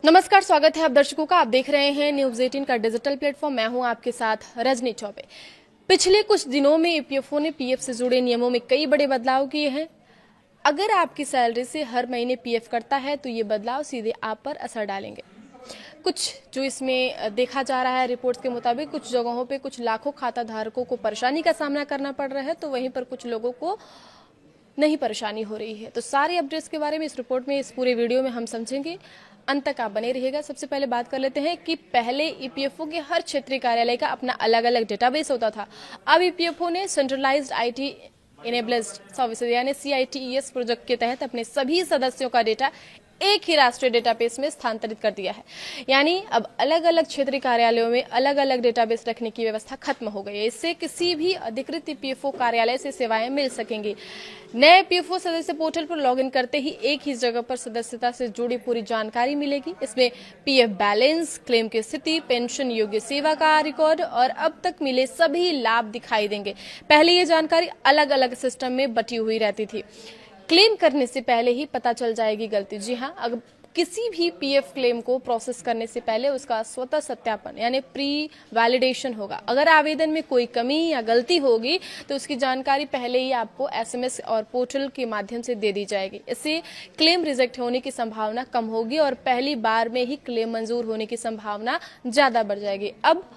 नमस्कार, स्वागत है आप दर्शकों का। आप देख रहे हैं न्यूज 18 का डिजिटल प्लेटफॉर्म। मैं हूं आपके साथ रजनी चौबे। पिछले कुछ दिनों में ईपीएफओ ने पीएफ से जुड़े नियमों में कई बड़े बदलाव किए हैं। अगर आपकी सैलरी से हर महीने पीएफ कटता है तो ये बदलाव सीधे आप पर असर डालेंगे। कुछ जो इसमें देखा जा रहा है रिपोर्ट्स के मुताबिक, कुछ जगहों पे कुछ लाखों खाता धारकों को परेशानी का सामना करना पड़ रहा है, तो वहीं पर कुछ लोगों को नहीं परेशानी हो रही है। तो सारे अपडेट्स के बारे में इस रिपोर्ट में, इस पूरे वीडियो में हम समझेंगे। अंत तक आप बने रहिएगा। सबसे पहले बात कर लेते हैं कि पहले ईपीएफओ के हर क्षेत्रीय कार्यालय का अपना अलग अलग डेटाबेस होता था। अब ईपीएफओ ने सेंट्रलाइज्ड आईटी इनेबल्ड सर्विसेज यानी सीआईटीईएस प्रोजेक्ट के तहत अपने सभी सदस्यों का डेटा एक ही राष्ट्रीय डेटाबेस में स्थानांतरित कर दिया है। यानी अब अलग अलग क्षेत्रीय कार्यालयों में अलग अलग डेटाबेस रखने की व्यवस्था खत्म हो गई है। इससे किसी भी अधिकृत ईपीएफओ कार्यालय से सेवाएं मिल सकेंगी। नए ईपीएफओ सदस्य पोर्टल पर लॉगिन करते ही एक ही जगह पर सदस्यता से जुड़ी पूरी जानकारी मिलेगी। इसमें पीएफ बैलेंस, क्लेम की स्थिति, पेंशन योग्य सेवा का रिकॉर्ड और अब तक मिले सभी लाभ दिखाई देंगे। पहले ये जानकारी अलग अलग सिस्टम में बटी हुई रहती थी। क्लेम करने से पहले ही पता चल जाएगी गलती। जी हाँ, अगर किसी भी पीएफ क्लेम को प्रोसेस करने से पहले उसका स्वतः सत्यापन यानी प्री वैलिडेशन होगा। अगर आवेदन में कोई कमी या गलती होगी तो उसकी जानकारी पहले ही आपको एसएमएस और पोर्टल के माध्यम से दे दी जाएगी। इससे क्लेम रिजेक्ट होने की संभावना कम होगी और पहली बार में ही क्लेम मंजूर होने की संभावना ज्यादा बढ़ जाएगी। अब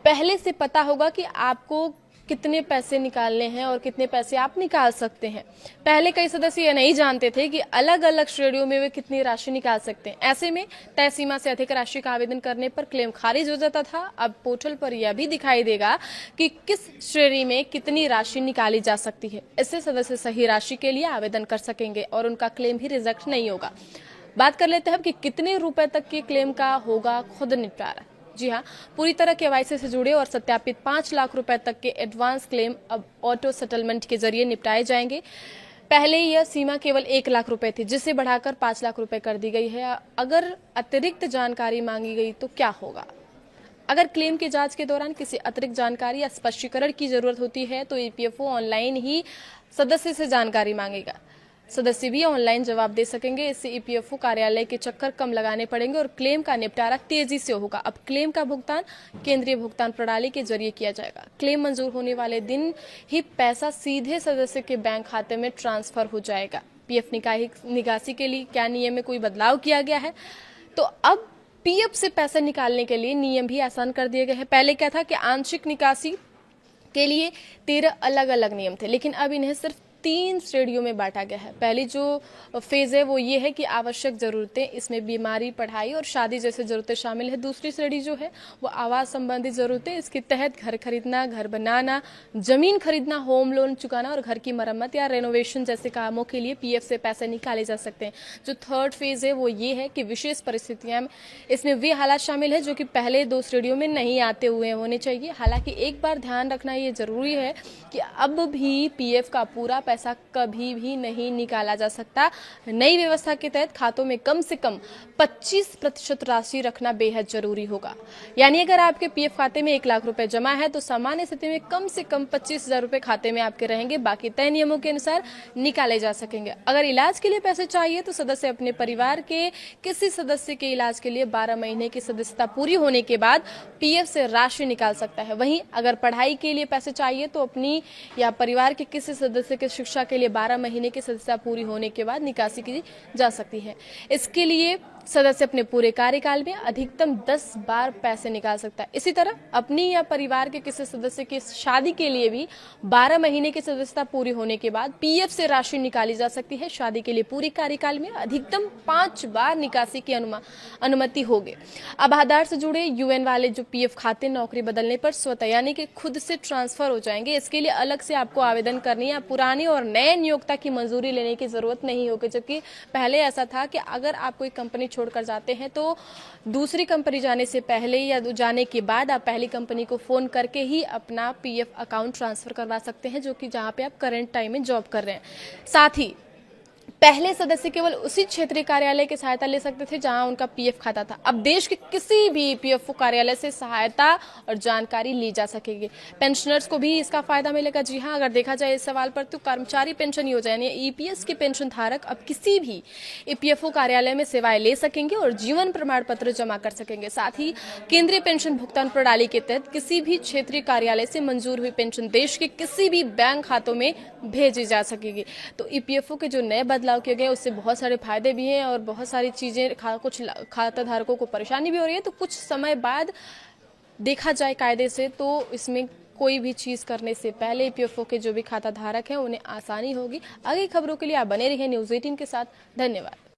पहले से पता होगा कि आपको कितने पैसे निकालने हैं और कितने पैसे आप निकाल सकते हैं। पहले कई सदस्य ये नहीं जानते थे कि अलग अलग श्रेणियों में वे कितनी राशि निकाल सकते हैं। ऐसे में तय सीमा से अधिक राशि का आवेदन करने पर क्लेम खारिज हो जाता था। अब पोर्टल पर यह भी दिखाई देगा कि किस श्रेणी में कितनी राशि निकाली जा सकती है। इससे सदस्य सही राशि के लिए आवेदन कर सकेंगे और उनका क्लेम भी रिजेक्ट नहीं होगा। बात कर लेते हैं कि कितने रुपए तक के क्लेम का होगा खुद निपटारा। जी हाँ, पूरी तरह केवाईसी से जुड़े और सत्यापित 5 लाख रुपए तक के एडवांस क्लेम अब ऑटो सेटलमेंट के जरिए निपटाए जाएंगे। पहले यह सीमा केवल 1 लाख रुपए थी, जिसे बढ़ाकर 5 लाख रुपए कर दी गई है। अगर अतिरिक्त जानकारी मांगी गई तो क्या होगा? अगर क्लेम की जांच के दौरान किसी अतिरिक्त जानकारी या स्पष्टीकरण की जरूरत होती है तो ईपीएफओ ऑनलाइन ही सदस्य से जानकारी मांगेगा। सदस्य भी ऑनलाइन जवाब दे सकेंगे। इससे ईपीएफओ कार्यालय के चक्कर कम लगाने पड़ेंगे और क्लेम का निपटारा तेजी से होगा। अब क्लेम का भुगतान केंद्रीय भुगतान प्रणाली के जरिए किया जाएगा। क्लेम मंजूर होने वाले दिन ही पैसा सीधे सदस्य के बैंक खाते में ट्रांसफर हो जाएगा। पीएफ निकासी के लिए क्या नियम में कोई बदलाव किया गया है? तो अब पीएफ से पैसा निकालने के लिए नियम भी आसान कर दिए गए हैं। पहले क्या था कि आंशिक निकासी के लिए 13 अलग अलग नियम थे, लेकिन अब इन्हें सिर्फ 3 श्रेणियों में बांटा गया है। पहली जो फेज है वो ये है कि आवश्यक जरूरतें, इसमें बीमारी, पढ़ाई और शादी जैसे जरूरतें शामिल है। दूसरी श्रेणी जो है वो आवास संबंधी जरूरतें। इसके तहत घर खरीदना, घर बनाना, जमीन खरीदना, होम लोन चुकाना और घर की मरम्मत या रेनोवेशन जैसे कामों के लिए पीएफ से पैसे निकाले जा सकते हैं। जो थर्ड फेज है वो ये है कि विशेष परिस्थितियां में इसमें वे हालात शामिल है जो कि पहले 2 श्रेणियों में नहीं आते हुए होने चाहिए। हालांकि एक बार ध्यान रखना ये जरूरी है कि अब भी पीएफ का पूरा पैसा कभी भी नहीं निकाला जा सकता। नई व्यवस्था के तहत खातों में कम से कम 25% राशि रखना बेहद जरूरी होगा। यानी अगर आपके पीएफ खाते में 1 लाख रुपए जमा है तो सामान्य स्थिति में कम से कम 25,000 रुपए खाते में आपके रहेंगे। बाकी तय नियमों के अनुसार निकाले जा सकेंगे। अगर इलाज के लिए पैसे चाहिए तो सदस्य अपने परिवार के किसी सदस्य के इलाज के लिए 12 महीने की सदस्यता पूरी होने के बाद पीएफ से राशि निकाल सकता है। वहीं अगर पढ़ाई के लिए पैसे चाहिए तो अपनी या परिवार के किसी सदस्य के शिक्षा के लिए 12 महीने की सदस्यता पूरी होने के बाद निकासी की जा सकती है। इसके लिए सदस्य अपने पूरे कार्यकाल में अधिकतम 10 बार पैसे निकाल सकता है। इसी तरह अपनी या परिवार के किसी सदस्य की शादी के लिए भी 12 महीने की सदस्यता पूरी होने के बाद पीएफ से राशि निकाली जा सकती है। शादी के लिए पूरे कार्यकाल में अधिकतम 5 बार निकासी की अनुमति होगी। अब आधार से जुड़े यूएन वाले जो पीएफ खाते नौकरी बदलने पर स्वतः यानी कि खुद से ट्रांसफर हो जाएंगे। इसके लिए अलग से आपको आवेदन करनी या पुरानी और नए नियोक्ता की मंजूरी लेने की जरूरत नहीं होगी। जबकि पहले ऐसा था कि अगर आप कोई कंपनी छोड़कर जाते हैं तो दूसरी कंपनी जाने से पहले या जाने के बाद आप पहली कंपनी को फोन करके ही अपना पीएफ अकाउंट ट्रांसफर करवा सकते हैं, जो कि जहां पे आप करंट टाइम में जॉब कर रहे हैं। साथ ही पहले सदस्य केवल उसी क्षेत्रीय कार्यालय की सहायता ले सकते थे जहां उनका पीएफ खाता था। अब देश के किसी भी ईपीएफओ कार्यालय से सहायता और जानकारी ली जा सकेगी। पेंशनर्स को भी इसका फायदा मिलेगा। जी हां, अगर देखा जाए इस सवाल पर तो कर्मचारी पेंशन योजना यानी ईपीएस के पेंशन धारक अब किसी भी ईपीएफओ कार्यालय में सेवाएं ले सकेंगे और जीवन प्रमाण पत्र जमा कर सकेंगे। साथ ही केंद्रीय पेंशन भुगतान प्रणाली के तहत किसी भी क्षेत्रीय कार्यालय से मंजूर हुई पेंशन देश के किसी भी बैंक खातों में भेजी जा सकेगी। तो ईपीएफओ के जो नए बदलाव किए गए उससे बहुत सारे फायदे भी हैं और बहुत सारी चीजें कुछ खाता धारकों को परेशानी भी हो रही है। तो कुछ समय बाद देखा जाए कायदे से तो इसमें कोई भी चीज करने से पहले ईपीएफओ के जो भी खाता धारक हैं उन्हें आसानी होगी। आगे खबरों के लिए आप बने रहिए न्यूज़ 18 के साथ। धन्यवाद।